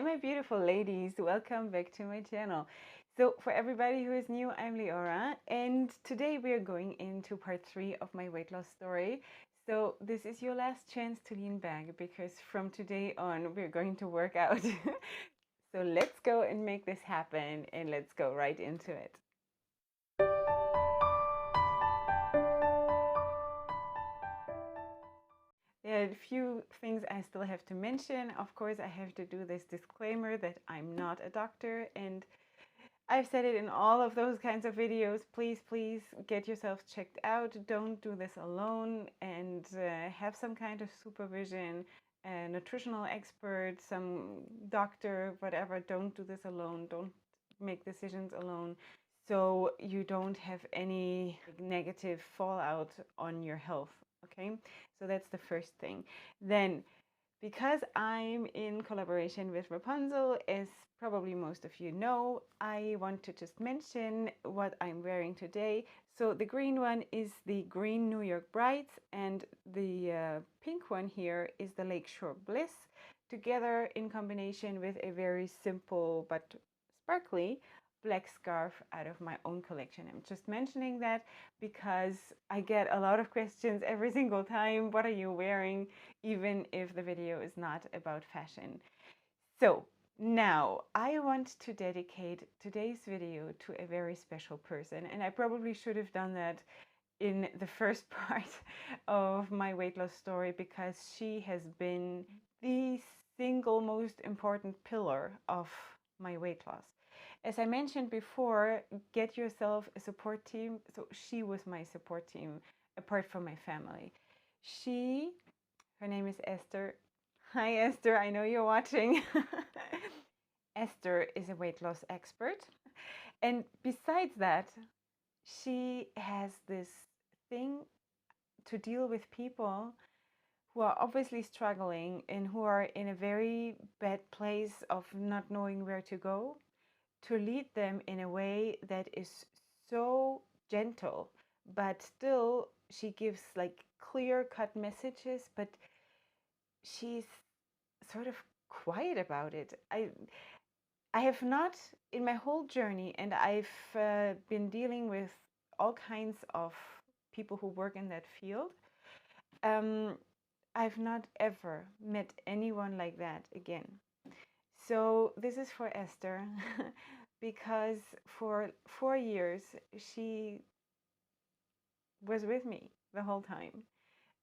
Hi my beautiful ladies, welcome back to my channel. So for everybody who is new, I'm Leora, and today we are going into part 3 of my weight loss story. So this is your last chance to lean back because from today on we're going to work out. So let's go and make this happen and let's go right into it. There are a few things I still have to mention. Of course, I have to do this disclaimer that I'm not a doctor, and I've said it in all of those kinds of videos. Please get yourself checked out. Don't do this alone, and have some kind of supervision, a nutritional expert, some doctor, whatever. Don't do this alone. Don't make decisions alone, so you don't have any negative fallout on your health. Okay, so that's the first thing. Then, because I'm in collaboration with Rapunzel, as probably most of you know, I want to just mention what I'm wearing today. So the green one is the green New York Brights, and the pink one here is the Lakeshore Bliss, together in combination with a very simple but sparkly black scarf out of my own collection. I'm just mentioning that because I get a lot of questions every single time. What are you wearing? Even if the video is not about fashion. So now I want to dedicate today's video to a very special person, and I probably should have done that in the first part of my weight loss story because she has been the single most important pillar of my weight loss. As I mentioned before, get yourself a support team. So she was my support team apart from my family. Her name is Esther. Hi, Esther. I know you're watching. Esther is a weight loss expert. And besides that, she has this thing to deal with people who are obviously struggling and who are in a very bad place of not knowing where to go, to lead them in a way that is so gentle, but still she gives like clear-cut messages, but she's sort of quiet about it. I have not, in my whole journey, and I've been dealing with all kinds of people who work in that field. I've not ever met anyone like that again. So this is for Esther because for 4 years she was with me the whole time.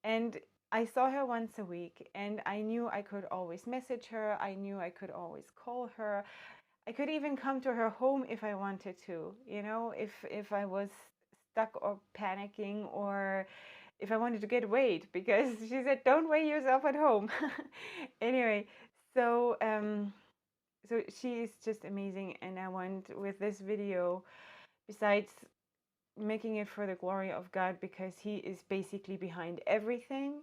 And I saw her once a week, and I knew I could always message her. I knew I could always call her. I could even come to her home if I wanted to, you know, if I was stuck or panicking, or if I wanted to get weighed, because she said, don't weigh yourself at home. Anyway, so she is just amazing, and I want, with this video, besides making it for the glory of God, because He is basically behind everything,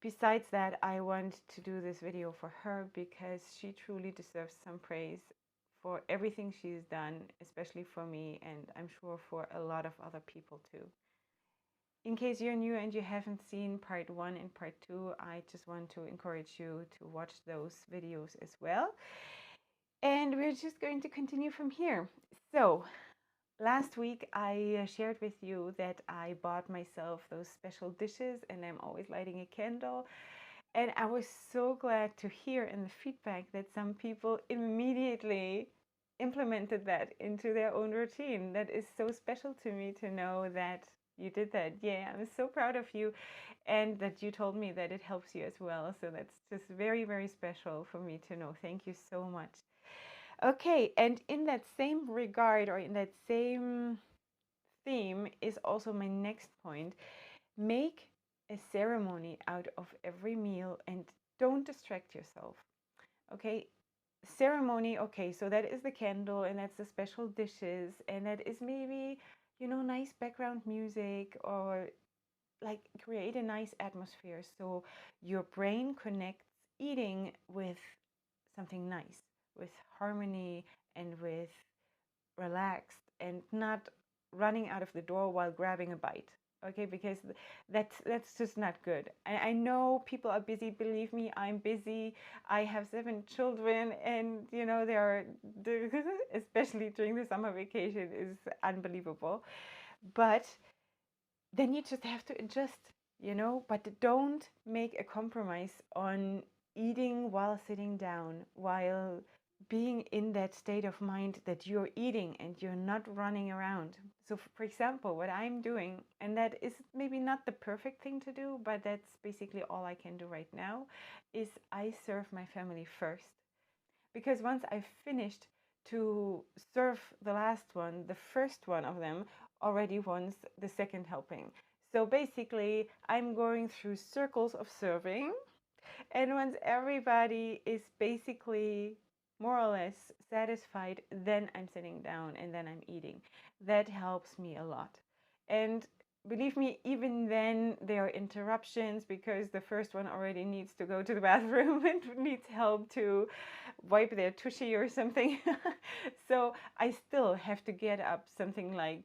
besides that, I want to do this video for her because she truly deserves some praise for everything she's done, especially for me, and I'm sure for a lot of other people too. In case you're new and you haven't seen part 1 and part 2, I just want to encourage you to watch those videos as well. And we're just going to continue from here. So, last week I shared with you that I bought myself those special dishes, and I'm always lighting a candle. And I was so glad to hear in the feedback that some people immediately implemented that into their own routine. That is so special to me to know that you did that. Yeah, I'm so proud of you, and that you told me that it helps you as well. So that's just very, very special for me to know. Thank you so much. Okay, and in that same regard, or in that same theme, is also my next point. Make a ceremony out of every meal and don't distract yourself. Okay, ceremony, okay, so that is the candle, and that's the special dishes, and that is maybe, you know, nice background music, or like create a nice atmosphere so your brain connects eating with something nice, with harmony, and with relaxed, and not running out of the door while grabbing a bite. Okay, because that's just not good. I know people are busy. Believe me, I'm busy. I have 7 children, and you know they are, especially during the summer vacation, is unbelievable. But then you just have to adjust, you know. But don't make a compromise on eating while sitting down, while being in that state of mind that you're eating and you're not running around. So, for example, what I'm doing, and that is maybe not the perfect thing to do, but that's basically all I can do right now, is I serve my family first. Because once I've finished to serve the last one, the first one of them already wants the second helping. So basically, I'm going through circles of serving, and once everybody is basically more or less satisfied, then I'm sitting down and then I'm eating. That helps me a lot. And believe me, even then there are interruptions because the first one already needs to go to the bathroom and needs help to wipe their tushy or something. So I still have to get up something like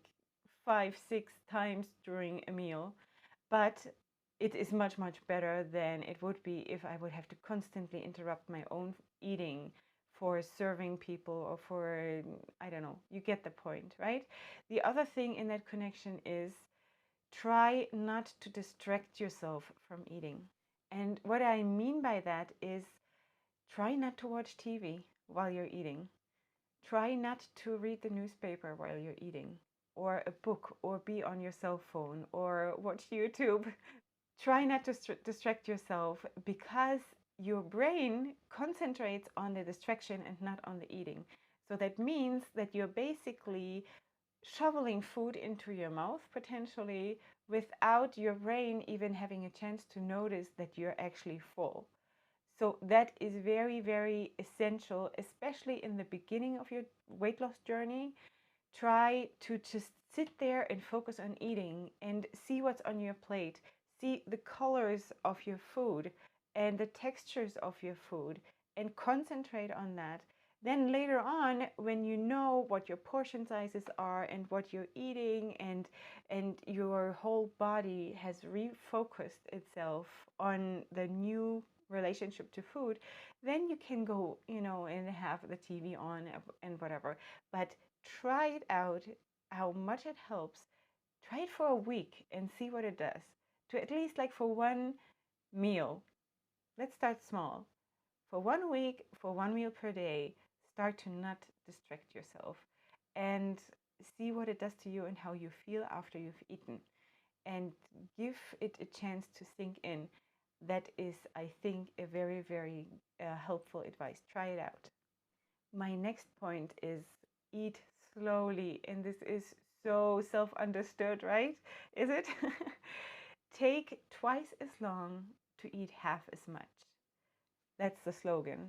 5, 6 times during a meal. But it is much, much better than it would be if I would have to constantly interrupt my own eating for serving people or for, I don't know, you get the point, right? The other thing in that connection is try not to distract yourself from eating. And what I mean by that is try not to watch TV while you're eating. Try not to read the newspaper while you're eating, or a book, or be on your cell phone, or watch YouTube. Try not to distract yourself because your brain concentrates on the distraction and not on the eating. So that means that you're basically shoveling food into your mouth potentially without your brain even having a chance to notice that you're actually full. So that is very, very essential, especially in the beginning of your weight loss journey. Try to just sit there and focus on eating and see what's on your plate. See the colors of your food and the textures of your food and concentrate on that. Then later on, when you know what your portion sizes are and what you're eating, and your whole body has refocused itself on the new relationship to food, then you can go, you know, and have the TV on and whatever. But try it out, how much it helps. Try it for a week and see what it does. To at least like for one meal. Let's start small. For 1 week, for one meal per day, start to not distract yourself and see what it does to you and how you feel after you've eaten. And give it a chance to sink in. That is, I think, a very, very helpful advice. Try it out. My next point is eat slowly. And this is so self understood, right? Is it? Take twice as long to eat half as much. That's the slogan.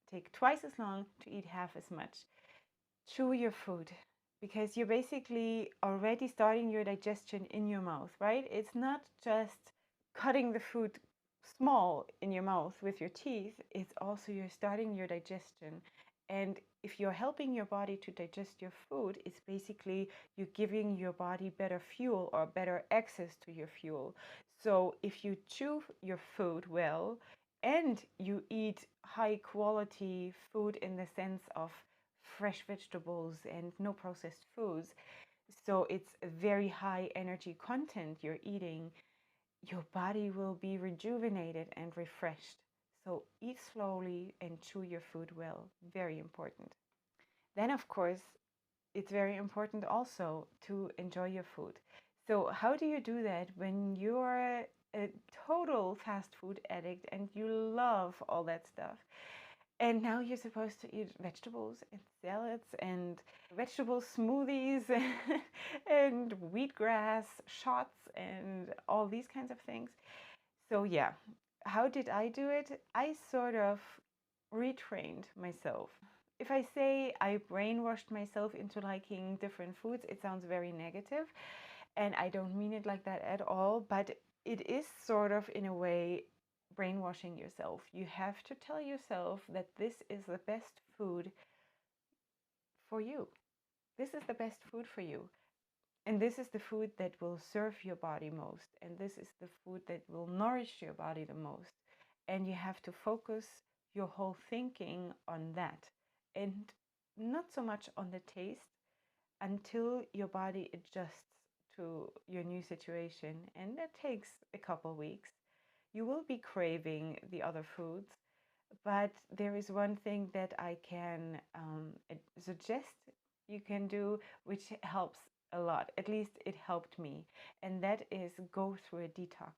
Take twice as long to eat half as much. Chew your food because you're basically already starting your digestion in your mouth, right? It's not just cutting the food small in your mouth with your teeth, it's also you're starting your digestion. And if you're helping your body to digest your food, it's basically you're giving your body better fuel or better access to your fuel. So if you chew your food well and you eat high quality food in the sense of fresh vegetables and no processed foods, so it's a very high energy content you're eating, your body will be rejuvenated and refreshed. So eat slowly and chew your food well. Very important. Then, of course, it's very important also to enjoy your food. So, how do you do that when you're a total fast food addict and you love all that stuff? And now you're supposed to eat vegetables and salads and vegetable smoothies and wheatgrass shots and all these kinds of things. So, yeah, how did I do it? I sort of retrained myself. If I say I brainwashed myself into liking different foods, it sounds very negative, and I don't mean it like that at all, but it is sort of in a way brainwashing yourself. You have to tell yourself that this is the best food for you. This is the best food for you. And this is the food that will serve your body most. And this is the food that will nourish your body the most. And you have to focus your whole thinking on that and not so much on the taste until your body adjusts to your new situation. And that takes a couple weeks. You will be craving the other foods, but there is one thing that I can suggest you can do, which helps a lot. At least it helped me. And that is go through a detox.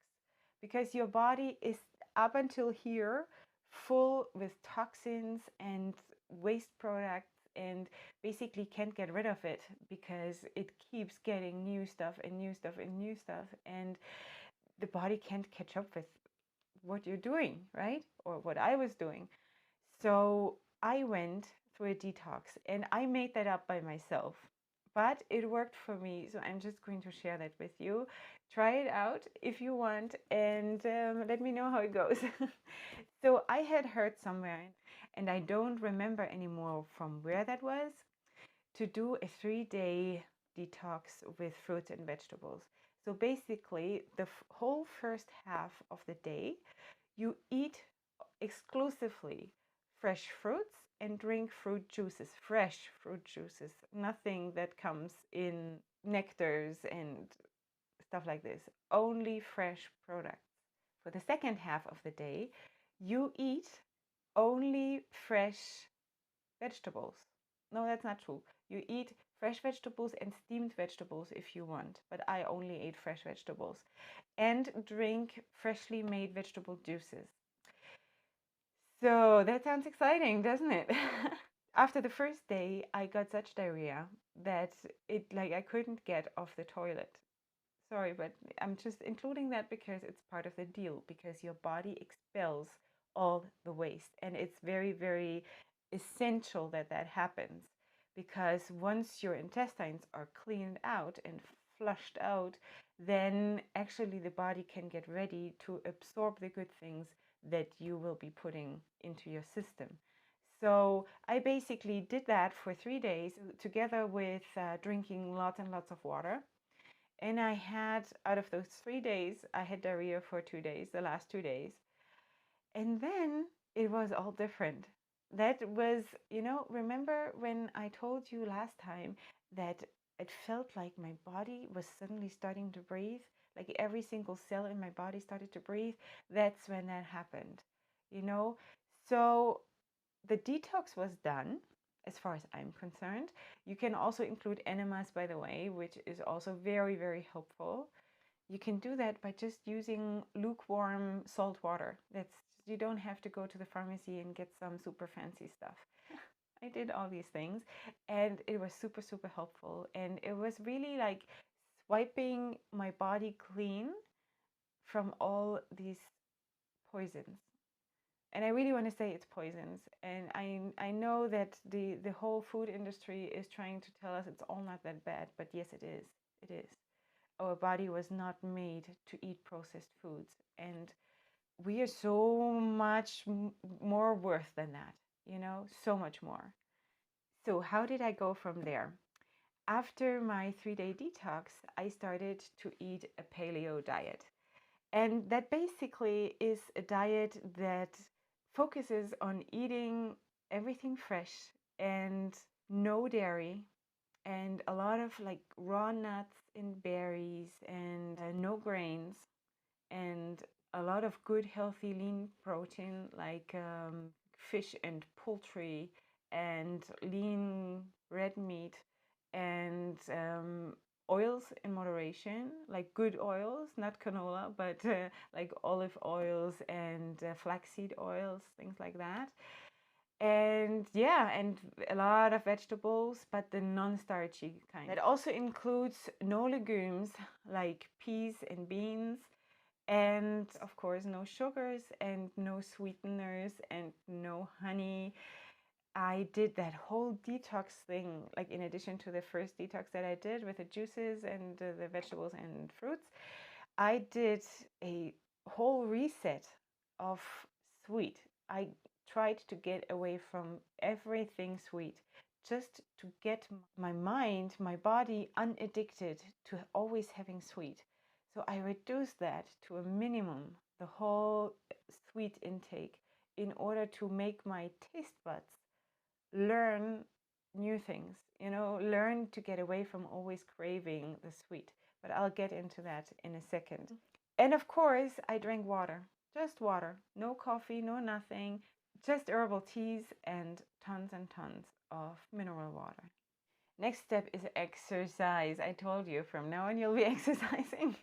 Because your body is up until here full with toxins and waste products and basically can't get rid of it because it keeps getting new stuff and new stuff and new stuff. And the body can't catch up with what you're doing, right? Or what I was doing. So I went through a detox and I made that up by myself. But it worked for me. So I'm just going to share that with you. Try it out if you want and let me know how it goes. So I had heard somewhere, and I don't remember anymore from where that was, to do a 3-day detox with fruits and vegetables. So basically, the whole first half of the day, you eat exclusively fresh fruits and drink fruit juices, fresh fruit juices, nothing that comes in nectars and stuff like this, only fresh products. For the second half of the day, you eat only fresh vegetables. No, that's not true. You eat fresh vegetables and steamed vegetables if you want, but I only ate fresh vegetables. And drink freshly made vegetable juices. So that sounds exciting, doesn't it? After the first day, I got such diarrhea that I couldn't get off the toilet. Sorry, but I'm just including that because it's part of the deal, because your body expels all the waste. And it's very, very essential that that happens, because once your intestines are cleaned out and flushed out, then actually the body can get ready to absorb the good things that you will be putting into your system. So I basically did that for 3 days together with drinking lots and lots of water. And I had, out of those 3 days, I had diarrhea for 2 days, the last 2 days. And then it was all different. That was, remember when I told you last time that it felt like my body was suddenly starting to breathe? Like every single cell in my body started to breathe? That's when that happened, you know? So the detox was done, as far as I'm concerned. You can also include enemas, by the way, which is also very, very helpful. You can do that by just using lukewarm salt water. You don't have to go to the pharmacy and get some super fancy stuff. I did all these things and it was super, super helpful. And it was really like wiping my body clean from all these poisons. And I really want to say it's poisons. And I know that the whole food industry is trying to tell us it's all not that bad, but yes, it is. It is. Our body was not made to eat processed foods, and we are so much more worth than that, so much more. So how did I go from there? After my 3-day detox, I started to eat a paleo diet. And that basically is a diet that focuses on eating everything fresh and no dairy and a lot of like raw nuts and berries and no grains and a lot of good healthy lean protein like fish and poultry and lean red meat and oils in moderation, like good oils, not canola, but like olive oils and flaxseed oils, things like that. And yeah, and a lot of vegetables, but the non-starchy kind. That also includes no legumes like peas and beans, and of course no sugars and no sweeteners and no honey. I did that whole detox thing, like in addition to the first detox that I did with the juices and the vegetables and fruits, I did a whole reset of sweet. I tried to get away from everything sweet, just to get my mind, my body unaddicted to always having sweet. So I reduced that to a minimum, the whole sweet intake, in order to make my taste buds learn new things, learn to get away from always craving the sweet. But I'll get into that in a second. And of course, I drank water, just water, no coffee, no nothing, just herbal teas and tons of mineral water. Next step is exercise. I told you from now on you'll be exercising.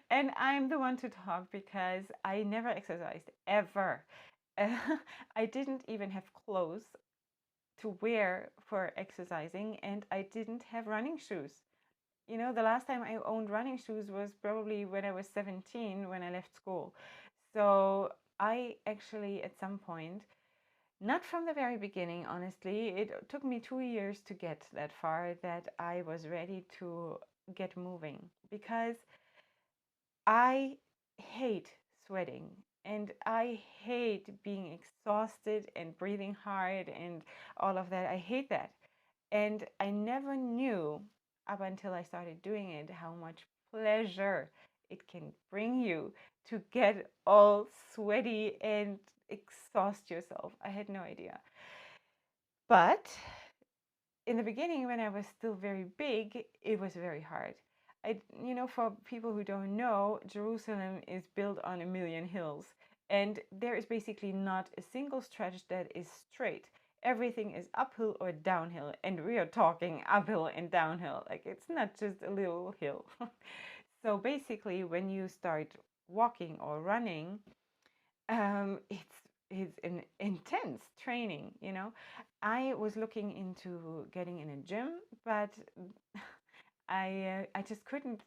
And I'm the one to talk because I never exercised ever. I didn't even have clothes to wear for exercising, and I didn't have running shoes. The last time I owned running shoes was probably when I was 17, when I left school. So I actually, at some point, not from the very beginning, honestly, it took me 2 years to get that far, that I was ready to get moving, because I hate sweating and I hate being exhausted and breathing hard and all of that. I hate that. And I never knew up until I started doing it how much pleasure it can bring you to get all sweaty and exhaust yourself. I had no idea. But in the beginning, when I was still very big, it was very hard. For people who don't know, Jerusalem is built on a million hills, and there is basically not a single stretch that is straight. Everything is uphill or downhill, and we are talking uphill and downhill. Like, it's not just a little hill. So basically, when you start walking or running, it's an intense training. I was looking into getting in a gym, but I just couldn't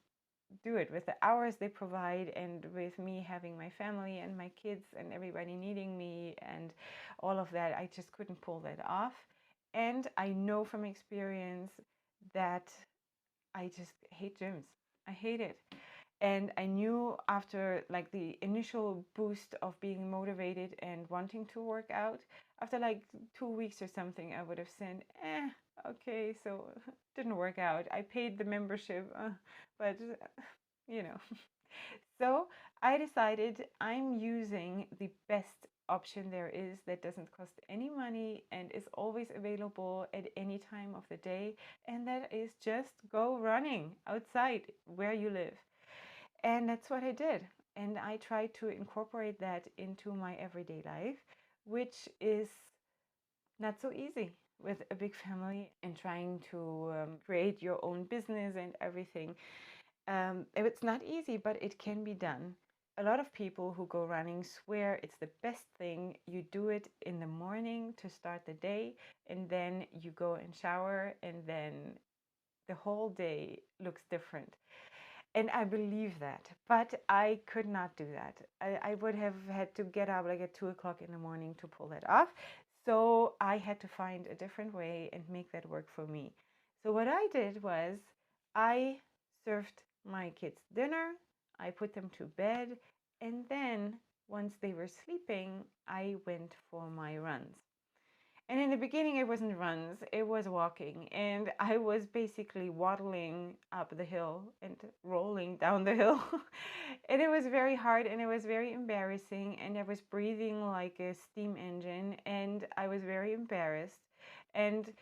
do it with the hours they provide, and with me having my family and my kids and everybody needing me and all of that. I just couldn't pull that off. And I know from experience that I just hate gyms. I hate it. And I knew after like the initial boost of being motivated and wanting to work out, after like 2 weeks or something, I would have said, okay, so didn't work out. I paid the membership, but you know. So I decided I'm using the best option there is, that doesn't cost any money and is always available at any time of the day. And that is just go running outside where you live. And that's what I did. And I tried to incorporate that into my everyday life, which is not so easy with a big family and trying to create your own business and everything. It's not easy, but it can be done. A lot of people who go running swear it's the best thing. You do it in the morning to start the day, and then you go and shower, and then the whole day looks different. And I believe that, but I could not do that. I would have had to get up like at 2 o'clock in the morning to pull that off. So I had to find a different way and make that work for me. So what I did was I served my kids dinner, I put them to bed, and then once they were sleeping, I went for my runs. And in the beginning, it wasn't runs, it was walking. And I was basically waddling up the hill and rolling down the hill. And it was very hard and it was very embarrassing. And I was breathing like a steam engine. And I was very embarrassed. And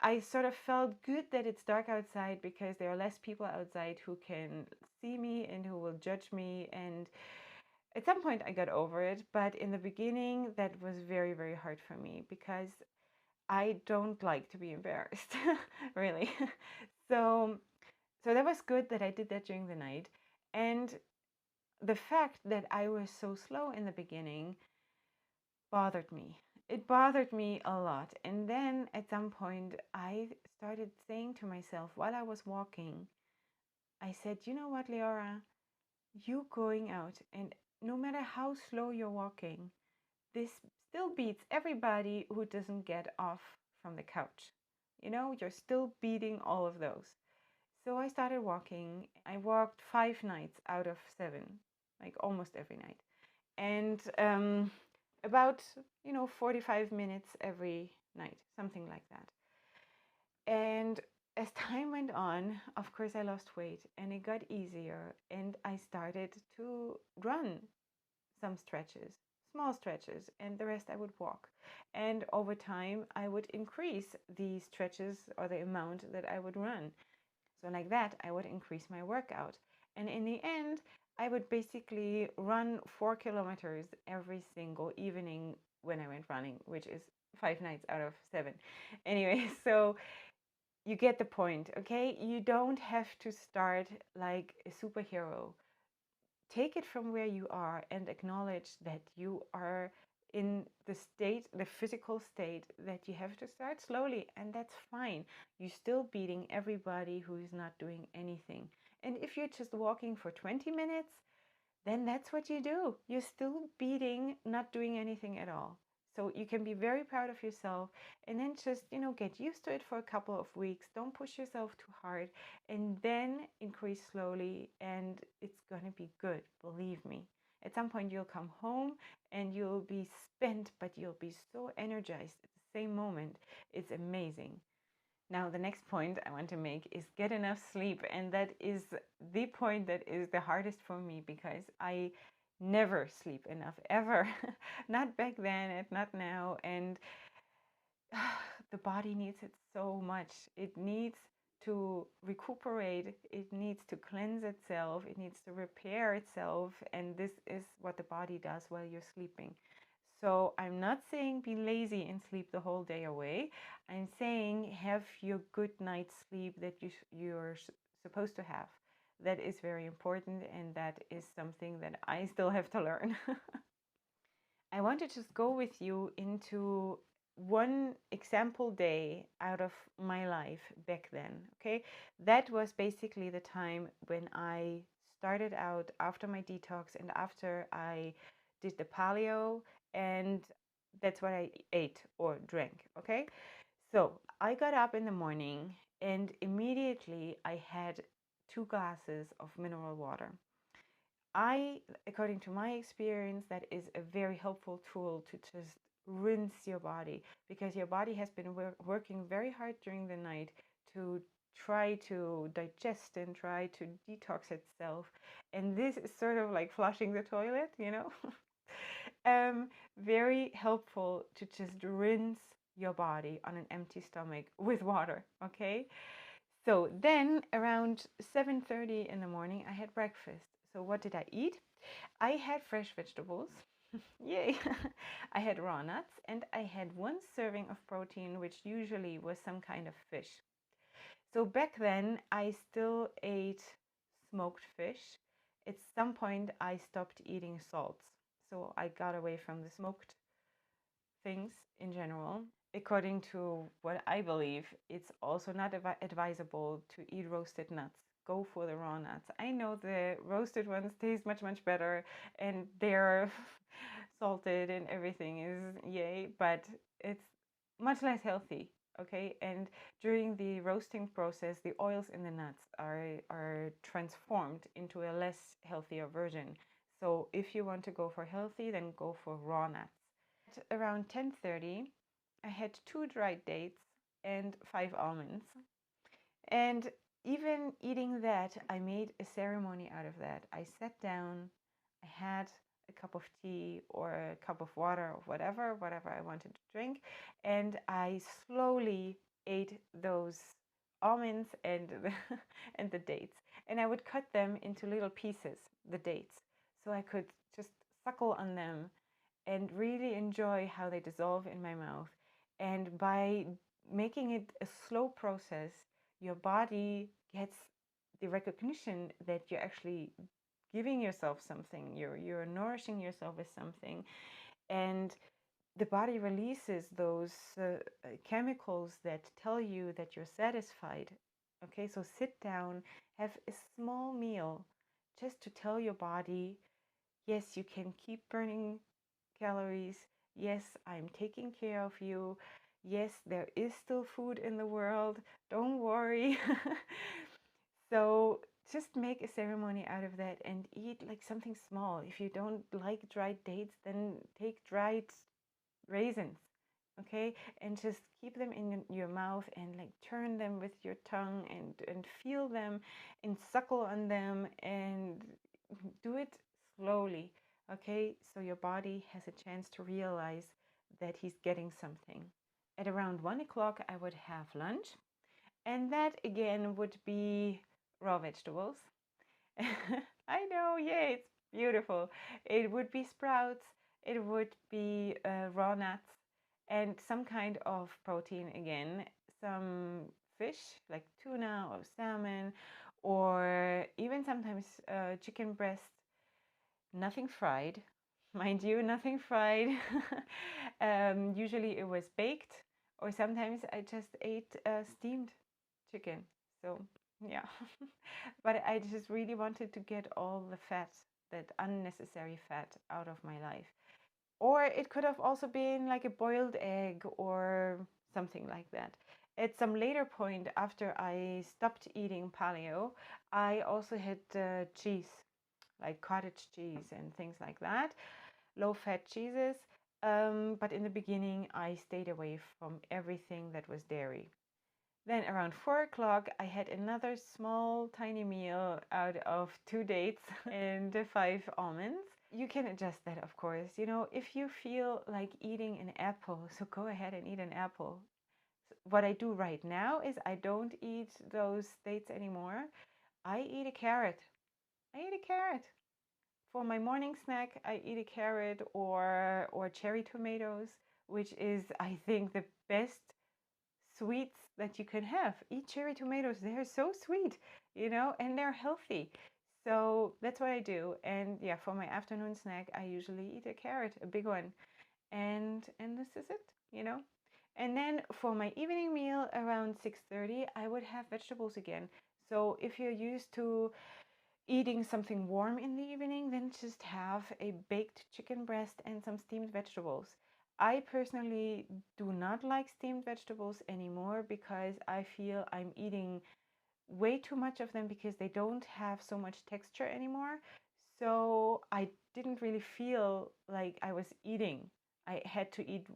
I sort of felt good that it's dark outside, because there are less people outside who can see me and who will judge me. And at some point I got over it, but in the beginning that was very, very hard for me, because I don't like to be embarrassed, really. So so that was good that I did that during the night. And the fact that I was so slow in the beginning bothered me. It bothered me a lot. And then at some point I started saying to myself while I was walking, I said, you know what, Leora, you going out, and no matter how slow you're walking, this still beats everybody who doesn't get off from the couch. You're still beating all of those. So I started walking. I walked 5 nights out of 7, like almost every night. And about, 45 minutes every night, something like that. And as time went on, of course, I lost weight and it got easier. And I started to run some stretches, small stretches, and the rest I would walk. And over time, I would increase the stretches or the amount that I would run. So, like that, I would increase my workout. And in the end, I would basically run 4 kilometers every single evening when I went running, which is 5 nights out of 7. Anyway, so you get the point, okay? You don't have to start like a superhero. Take it from where you are and acknowledge that you are in the state, the physical state, that you have to start slowly, and that's fine. You're still beating everybody who is not doing anything. And if you're just walking for 20 minutes, then that's what you do. You're still beating, not doing anything at all. So you can be very proud of yourself and then just, get used to it for a couple of weeks. Don't push yourself too hard and then increase slowly and it's going to be good. Believe me. At some point you'll come home and you'll be spent, but you'll be so energized at the same moment. It's amazing. Now, the next point I want to make is get enough sleep. And that is the point that is the hardest for me because I never sleep enough, ever. Not back then and not now. And the body needs it so much. It needs to recuperate, it needs to cleanse itself, it needs to repair itself. And this is what the body does while you're sleeping. So I'm not saying be lazy and sleep the whole day away. I'm saying have your good night's sleep that you're supposed to have. That is very important, and that is something that I still have to learn. I want to just go with you into one example day out of my life back then. Okay, that was basically the time when I started out after my detox and after I did the paleo, and that's what I ate or drank. Okay, so I got up in the morning and immediately I had 2 glasses of mineral water. According to my experience, that is a very helpful tool to just rinse your body because your body has been working very hard during the night to try to digest and try to detox itself. And this is sort of like flushing the toilet, very helpful to just rinse your body on an empty stomach with water, okay? So then around 7:30 in the morning, I had breakfast. So what did I eat? I had fresh vegetables. Yay. I had raw nuts and I had 1 serving of protein, which usually was some kind of fish. So back then, I still ate smoked fish. At some point, I stopped eating salts. So I got away from the smoked things in general. According to what I believe, it's also not advisable to eat roasted nuts. Go for the raw nuts. I know the roasted ones taste much, much better and they're salted and everything is yay, but it's much less healthy. Okay, and during the roasting process, the oils in the nuts are transformed into a less healthier version. So if you want to go for healthy, then go for raw nuts. At around 10:30, I had 2 dried dates and 5 almonds. And even eating that, I made a ceremony out of that. I sat down, I had a cup of tea or a cup of water or whatever I wanted to drink, and I slowly ate those almonds and and the dates. And I would cut them into little pieces, the dates, so I could just suckle on them and really enjoy how they dissolve in my mouth. And by making it a slow process, your body gets the recognition that you're actually giving yourself something, you're nourishing yourself with something, and the body releases those chemicals that tell you that you're satisfied. Okay, so sit down, have a small meal just to tell your body, yes, you can keep burning calories. Yes, I'm taking care of you. Yes, there is still food in the world. Don't worry. So just make a ceremony out of that and eat like something small. If you don't like dried dates, then take dried raisins. okay? And just keep them in your mouth and like turn them with your tongue and feel them and suckle on them and do it slowly, okay? So your body has a chance to realize that he's getting something. At around 1 o'clock, I would have lunch, and that again would be raw vegetables. I know, yeah, it's beautiful. It would be sprouts, it would be raw nuts, and some kind of protein again, some fish like tuna or salmon, or even sometimes chicken breast, nothing fried. Mind you, nothing fried. Usually it was baked, or sometimes I just ate steamed chicken. So, yeah. But I just really wanted to get all the fat, that unnecessary fat, out of my life. Or it could have also been like a boiled egg or something like that. At some later point after I stopped eating paleo, I also had cheese, like cottage cheese and things like that, low fat cheeses. But in the beginning, I stayed away from everything that was dairy. Then around 4 o'clock, I had another small, tiny meal out of 2 dates and 5 almonds. You can adjust that, of course. You know, if you feel like eating an apple, so go ahead and eat an apple. What I do right now is I don't eat those dates anymore. I eat a carrot. I eat a carrot. For my morning snack, I eat a carrot or cherry tomatoes, which is, I think, the best sweets that you can have. Eat cherry tomatoes. They're so sweet, you know, and they're healthy. So that's what I do. And yeah, for my afternoon snack, I usually eat a carrot, a big one. And this is it, you know. And then for my evening meal around 6:30, I would have vegetables again. So if you're used to eating something warm in the evening, then just have a baked chicken breast and some steamed vegetables. I personally do not like steamed vegetables anymore because I feel I'm eating way too much of them because they don't have so much texture anymore. So I didn't really feel like I was eating. I had to eat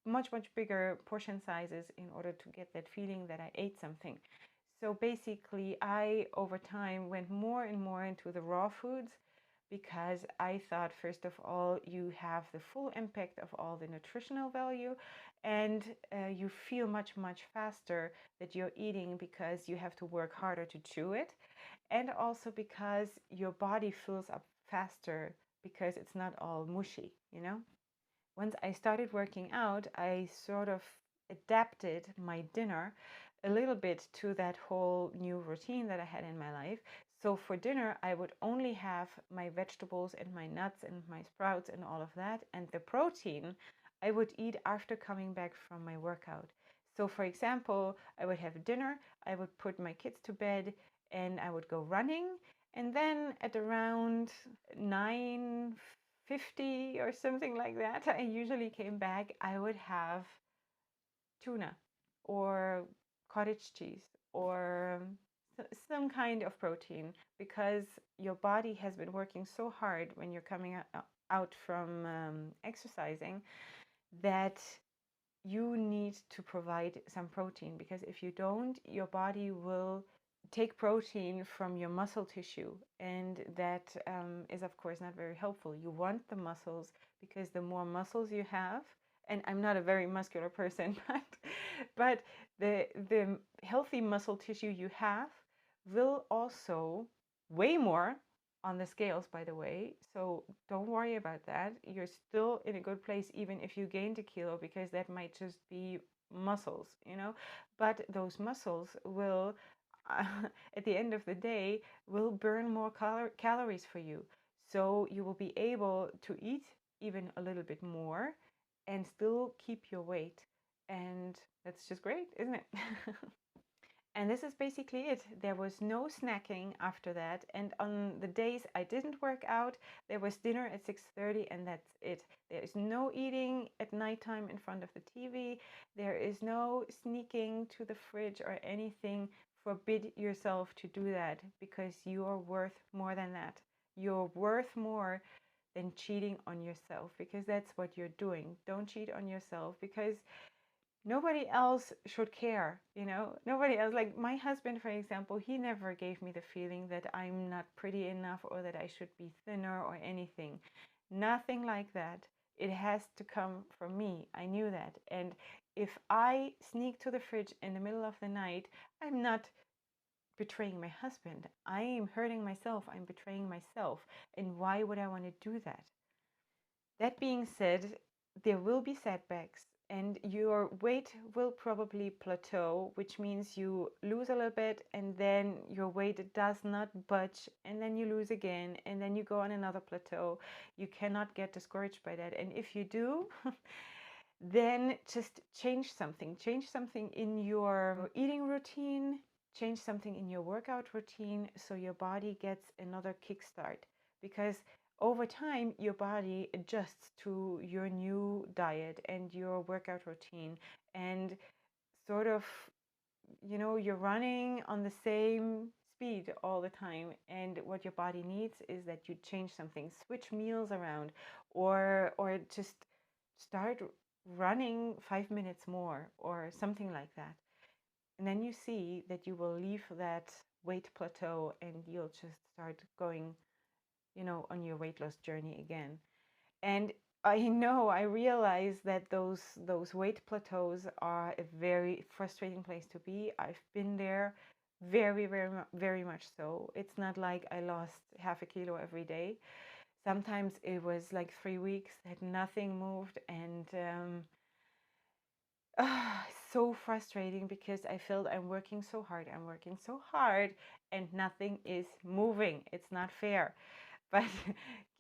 much, much bigger portion sizes in order to get that feeling that I ate something. So basically, I over time went more and more into the raw foods because I thought, first of all, you have the full impact of all the nutritional value, and you feel much, much faster that you're eating because you have to work harder to chew it, and also because your body fills up faster because it's not all mushy, you know? Once I started working out, I sort of adapted my dinner a little bit to that whole new routine that I had in my life. So for dinner, I would only have my vegetables and my nuts and my sprouts and all of that. And the protein I would eat after coming back from my workout. So, for example, I would have dinner, I would put my kids to bed, and I would go running. And then at around 9:50 or something like that, I usually came back, I would have tuna or cottage cheese or some kind of protein because your body has been working so hard when you're coming out from exercising that you need to provide some protein, because if you don't, your body will take protein from your muscle tissue, and that is of course not very helpful. You want the muscles because the more muscles you have, and I'm not a very muscular person, but the healthy muscle tissue you have will also weigh more on the scales, by the way. So don't worry about that. You're still in a good place, even if you gained a kilo, because that might just be muscles, you know. But those muscles will, at the end of the day, will burn more calories for you. So you will be able to eat even a little bit more and still keep your weight. And that's just great, isn't it? And this is basically it. There was no snacking after that. And on the days I didn't work out, there was dinner at 6:30 and that's it. There is no eating at nighttime in front of the TV. There is no sneaking to the fridge or anything. Forbid yourself to do that because you are worth more than that. You're worth more than cheating on yourself, because that's what you're doing. Don't cheat on yourself, because nobody else should care, nobody else. Like my husband, for example, he never gave me the feeling that I'm not pretty enough or that I should be thinner or anything. Nothing like that. It has to come from me. I knew that. And if I sneak to the fridge in the middle of the night, I'm not betraying my husband. I am hurting myself. I'm betraying myself. And why would I want to do that? That being said, there will be setbacks and your weight will probably plateau, which means you lose a little bit and then your weight does not budge, and then you lose again, and then you go on another plateau. You cannot get discouraged by that. And if you do, then just change something. Change something in your eating routine, change something in your workout routine so your body gets another kickstart. Because over time, your body adjusts to your new diet and your workout routine. And sort of, you're running on the same speed all the time. And what your body needs is that you change something, switch meals around, or just start running 5 minutes more or something like that. And then you see that you will leave that weight plateau and you'll just start going, on your weight loss journey again. And I realize that those weight plateaus are a very frustrating place to be. I've been there very, very, very much so. It's not like I lost half a kilo every day. Sometimes it was like 3 weeks that nothing moved, and so frustrating because I felt I'm working so hard, and nothing is moving. It's not fair. But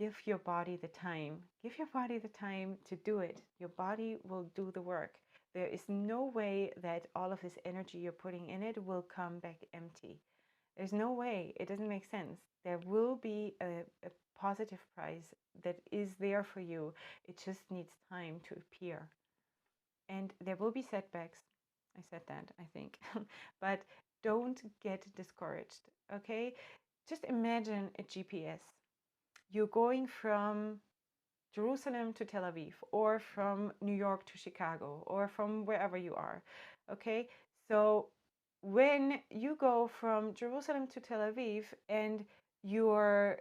give your body the time. Give your body the time to do it. Your body will do the work. There is no way that all of this energy you're putting in it will come back empty. There's no way. It doesn't make sense. There will be a positive prize that is there for you. It just needs time to appear. And there will be setbacks. I said that, I think. But don't get discouraged, okay? Just imagine a GPS. You're going from Jerusalem to Tel Aviv, or from New York to Chicago, or from wherever you are, okay? So when you go from Jerusalem to Tel Aviv and you're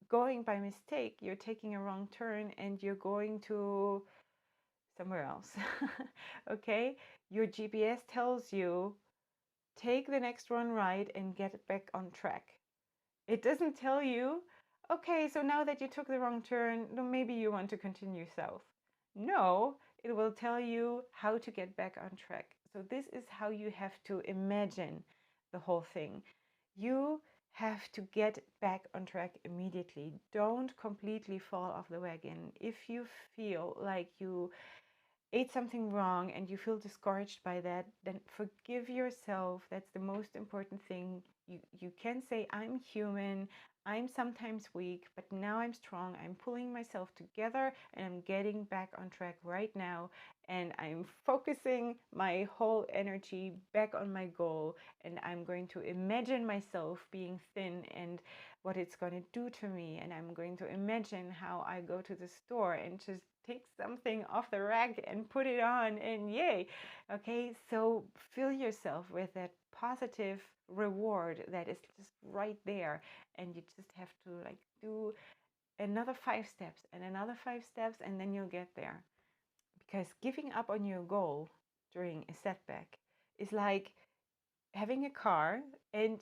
going by mistake, you're taking a wrong turn and you're going to somewhere else, okay? Your GPS tells you, take the next one right and get back on track. It doesn't tell you, okay, so now that you took the wrong turn, maybe you want to continue south. No, it will tell you how to get back on track. So this is how you have to imagine the whole thing. You have to get back on track immediately. Don't completely fall off the wagon. If you feel like you ate something wrong and you feel discouraged by that, then forgive yourself. That's the most important thing. You can say, I'm human, I'm sometimes weak, but now I'm strong. I'm pulling myself together and I'm getting back on track right now. And I'm focusing my whole energy back on my goal. And I'm going to imagine myself being thin and what it's going to do to me. And I'm going to imagine how I go to the store and just take something off the rack and put it on, and yay. Okay, so fill yourself with that positive reward that is just right there, and you just have to like do another 5 steps and another 5 steps, and then you'll get there. Because giving up on your goal during a setback is like having a car and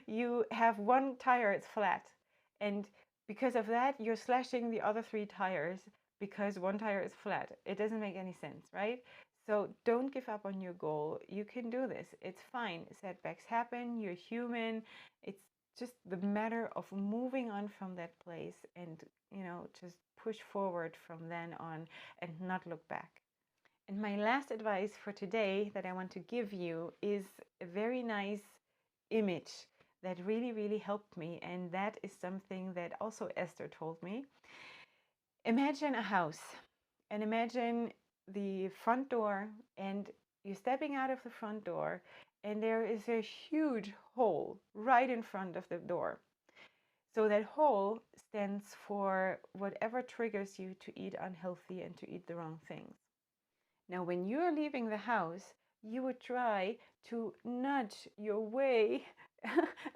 you have one tire, it's flat, and because of that you're slashing the other 3 tires because one tire is flat. It doesn't make any sense, right? So don't give up on your goal. You can do this. It's fine. Setbacks happen. You're human. It's just the matter of moving on from that place and, just push forward from then on and not look back. And my last advice for today that I want to give you is a very nice image that really, really helped me. And that is something that also Esther told me. Imagine a house, and imagine the front door, and you're stepping out of the front door, and there is a huge hole right in front of the door. So that hole stands for whatever triggers you to eat unhealthy and to eat the wrong things. Now, when you're leaving the house, you would try to nudge your way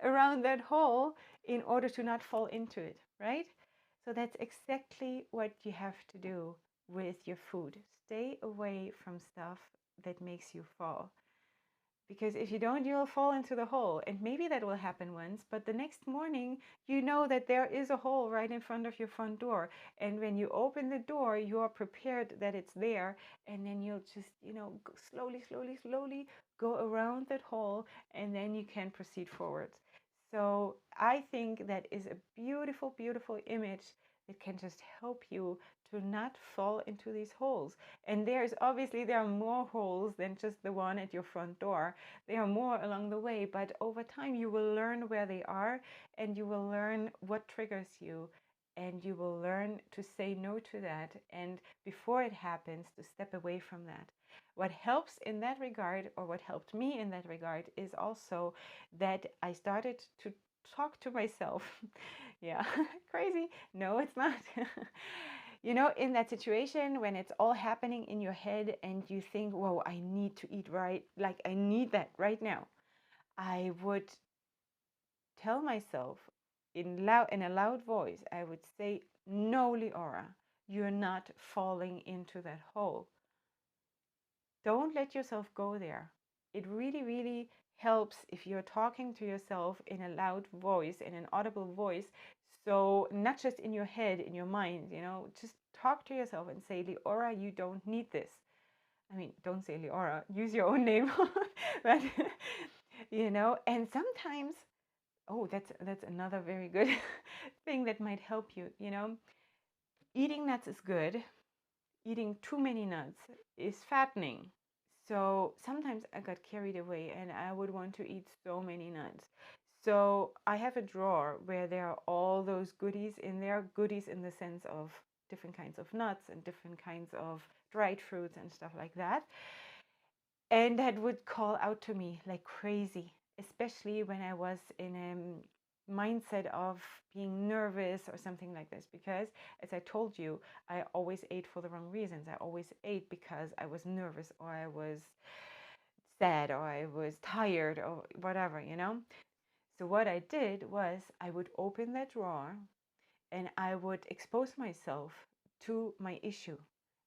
around that hole in order to not fall into it, right? So that's exactly what you have to do with your food. Stay away from stuff that makes you fall. Because if you don't, you'll fall into the hole. And maybe that will happen once, but the next morning, you know that there is a hole right in front of your front door. And when you open the door, you are prepared that it's there. And then you'll just, go slowly, slowly, slowly go around that hole, and then you can proceed forwards. So I think that is a beautiful, beautiful image that can just help you to not fall into these holes. And there are more holes than just the one at your front door. There are more along the way, but over time you will learn where they are, and you will learn what triggers you, and you will learn to say no to that, and before it happens, to step away from that. What helps in that regard, or what helped me in that regard, is also that I started to talk to myself. Yeah, crazy. No, it's not. In that situation when it's all happening in your head and you think, whoa, I need to eat right, like I need that right now, I would tell myself in a loud voice, I would say, no, Leora, you're not falling into that hole. Don't let yourself go there. It really, really helps if you're talking to yourself in a loud voice, in an audible voice. So, not just in your head, in your mind, just talk to yourself and say, Leora, you don't need this. I mean, don't say Leora, use your own name. But, and sometimes, oh, that's another very good thing that might help you, Eating nuts is good. Eating too many nuts is fattening. So sometimes I got carried away and I would want to eat so many nuts. So I have a drawer where there are all those goodies in there, goodies in the sense of different kinds of nuts and different kinds of dried fruits and stuff like that. And that would call out to me like crazy, especially when I was in a mindset of being nervous or something like this. Because, as I told you, I always ate for the wrong reasons. I always ate because I was nervous, or I was sad, or I was tired, or whatever. So, what I did was I would open that drawer and I would expose myself to my issue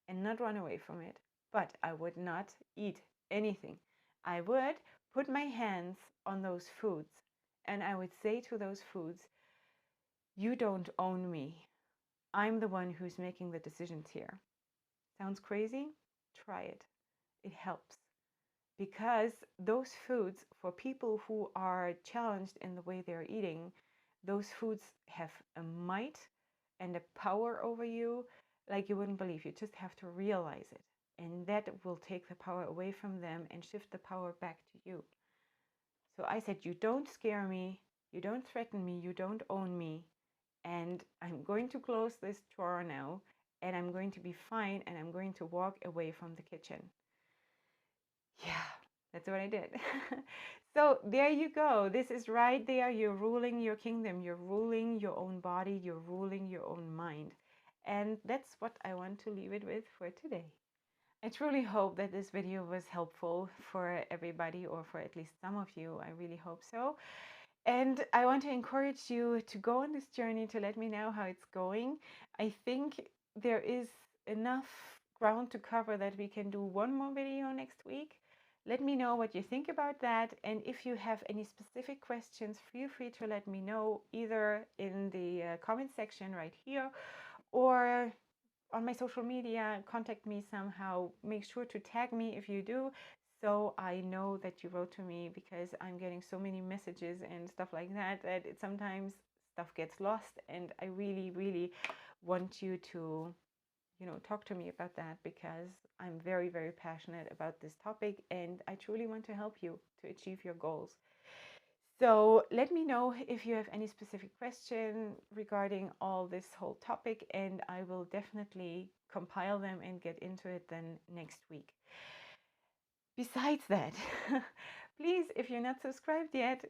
and not run away from it. But I would not eat anything. I would put my hands on those foods and I would say to those foods, you don't own me. I'm the one who's making the decisions here. Sounds crazy? Try it. It helps. Because those foods, for people who are challenged in the way they're eating, those foods have a might and a power over you like you wouldn't believe. You just have to realize it. And that will take the power away from them and shift the power back to you. So I said, you don't scare me, you don't threaten me, you don't own me. And I'm going to close this drawer now, and I'm going to be fine, and I'm going to walk away from the kitchen. Yeah, that's what I did. So there you go. This is right there. You're ruling your kingdom. You're ruling your own body. You're ruling your own mind. And that's what I want to leave it with for today. I truly hope that this video was helpful for everybody, or for at least some of you. I really hope so. And I want to encourage you to go on this journey, to let me know how it's going. I think there is enough ground to cover that we can do one more video next week. Let me know what you think about that. And if you have any specific questions, feel free to let me know either in the comment section right here, or on my social media. Contact me somehow. Make sure to tag me if you do, so I know that you wrote to me, because I'm getting so many messages and stuff like that sometimes stuff gets lost, and I really, really want you to talk to me about that, because I'm very, very passionate about this topic, and I truly want to help you to achieve your goals. So let me know if you have any specific question regarding all this whole topic, and I will definitely compile them and get into it then next week. Besides that, please, if you're not subscribed yet,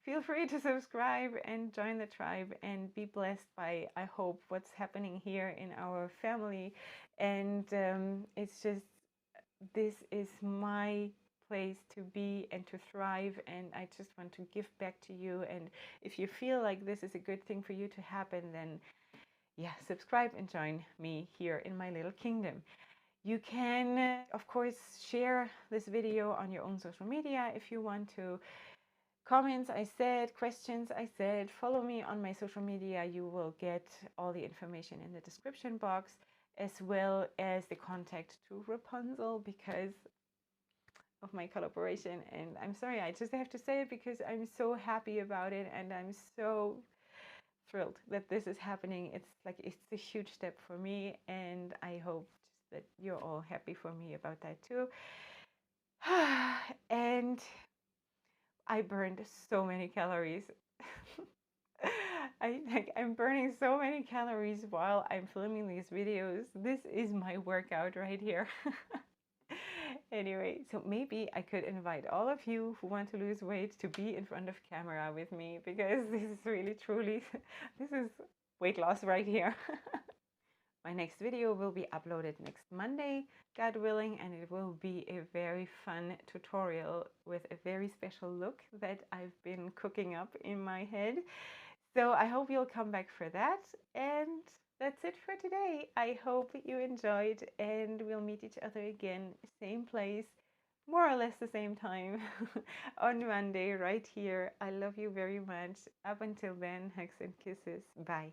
feel free to subscribe and join the tribe and be blessed by, I hope, what's happening here in our family. And it's just, this is my place to be and to thrive, and I just want to give back to you. And if you feel like this is a good thing for you to happen, then yeah, subscribe and join me here in my little kingdom. You can, of course, share this video on your own social media if you want to. Comments, I said, questions, I said, follow me on my social media. You will get all the information in the description box, as well as the contact to Rapunzel because of my collaboration. And I'm sorry, I just have to say it because I'm so happy about it, and I'm so thrilled that this is happening. It's like, it's a huge step for me, and I hope just that you're all happy for me about that too. And I burned so many calories. I'm burning so many calories while I'm filming these videos. This is my workout right here. Anyway, so maybe I could invite all of you who want to lose weight to be in front of camera with me, because this is really truly, this is weight loss right here. My next video will be uploaded next Monday, God willing, and it will be a very fun tutorial with a very special look that I've been cooking up in my head. So I hope you'll come back for that. And that's it for today. I hope you enjoyed, and we'll meet each other again, same place, more or less the same time on Monday right here. I love you very much. Up until then, hugs and kisses. Bye.